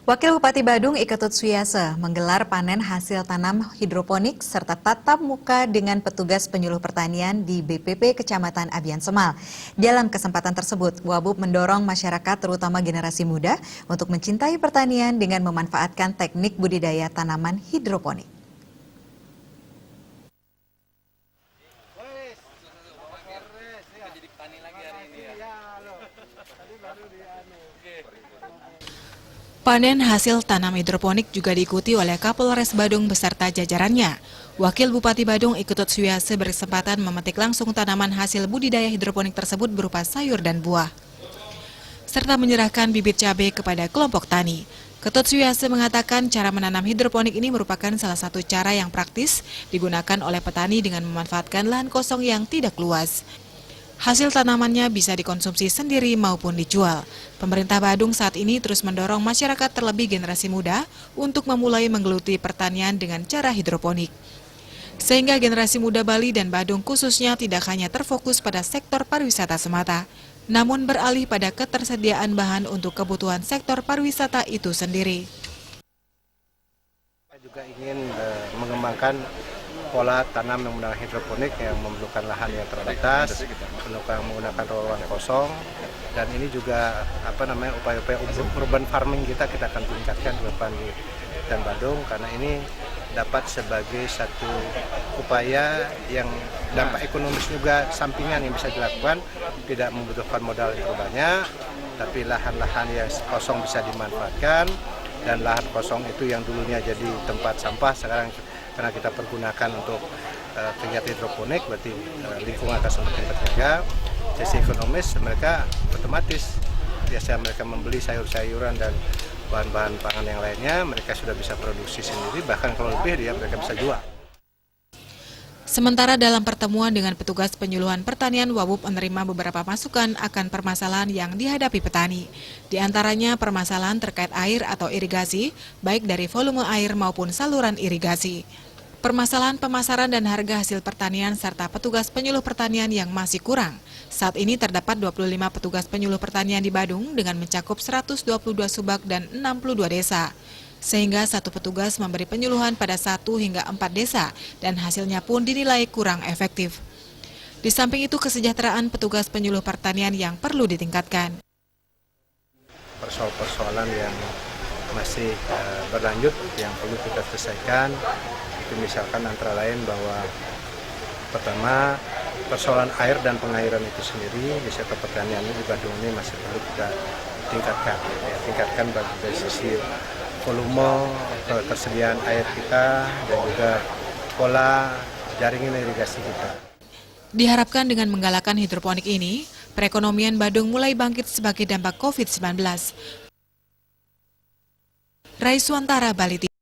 Wakil Bupati Badung Iketut Suyase menggelar panen hasil tanam hidroponik serta tatap muka dengan petugas penyuluh pertanian di BPP Kecamatan Abian Semal. Dalam kesempatan tersebut, Wabub mendorong masyarakat terutama generasi muda untuk mencintai pertanian dengan memanfaatkan teknik budidaya tanaman hidroponik. Panen hasil tanam hidroponik juga diikuti oleh Kapolres Badung beserta jajarannya. Wakil Bupati Badung Iketut Suyase berkesempatan memetik langsung tanaman hasil budidaya hidroponik tersebut berupa sayur dan buah, serta menyerahkan bibit cabai kepada kelompok tani. Ketut Suyase mengatakan cara menanam hidroponik ini merupakan salah satu cara yang praktis digunakan oleh petani dengan memanfaatkan lahan kosong yang tidak luas. Hasil tanamannya bisa dikonsumsi sendiri maupun dijual. Pemerintah Badung saat ini terus mendorong masyarakat terlebih generasi muda untuk memulai menggeluti pertanian dengan cara hidroponik. Sehingga generasi muda Bali dan Badung khususnya tidak hanya terfokus pada sektor pariwisata semata, namun beralih pada ketersediaan bahan untuk kebutuhan sektor pariwisata itu sendiri. Kita juga ingin mengembangkan pola tanam yang menggunakan hidroponik yang memerlukan lahan yang terbatas, menggunakan ruang kosong, dan ini juga upaya-upaya urban farming kita akan tingkatkan ke depan di dan Badung, karena ini dapat sebagai satu upaya yang dampak ekonomis juga sampingan yang bisa dilakukan, tidak membutuhkan modal yang banyak, tapi lahan-lahan yang kosong bisa dimanfaatkan, dan lahan kosong itu yang dulunya jadi tempat sampah sekarang karena kita pergunakan untuk kegiatan hidroponik, berarti lingkungan akan semakin terjaga. Sisi ekonomis mereka otomatis biasa mereka membeli sayur-sayuran dan bahan-bahan pangan yang lainnya, mereka sudah bisa produksi sendiri, bahkan kalau lebih mereka bisa jual. Sementara dalam pertemuan dengan petugas penyuluhan pertanian, Wabub menerima beberapa masukan akan permasalahan yang dihadapi petani. Di antaranya permasalahan terkait air atau irigasi, baik dari volume air maupun saluran irigasi. Permasalahan pemasaran dan harga hasil pertanian serta petugas penyuluh pertanian yang masih kurang. Saat ini terdapat 25 petugas penyuluh pertanian di Badung dengan mencakup 122 subak dan 62 desa. Sehingga satu petugas memberi penyuluhan pada 1 hingga 4 desa dan hasilnya pun dinilai kurang efektif. Di samping itu kesejahteraan petugas penyuluh pertanian yang perlu ditingkatkan. Persoalan yang masih berlanjut yang perlu kita selesaikan, itu misalkan antara lain bahwa pertama persoalan air dan pengairan itu sendiri di sektor pertanian di Badung ini masih perlu kita tingkatkan dari sisi volume, ketersediaan air kita, dan juga pola jaringan irigasi kita. Diharapkan dengan menggalakkan hidroponik ini, perekonomian Badung mulai bangkit sebagai dampak COVID-19. Raiswantara, Bali.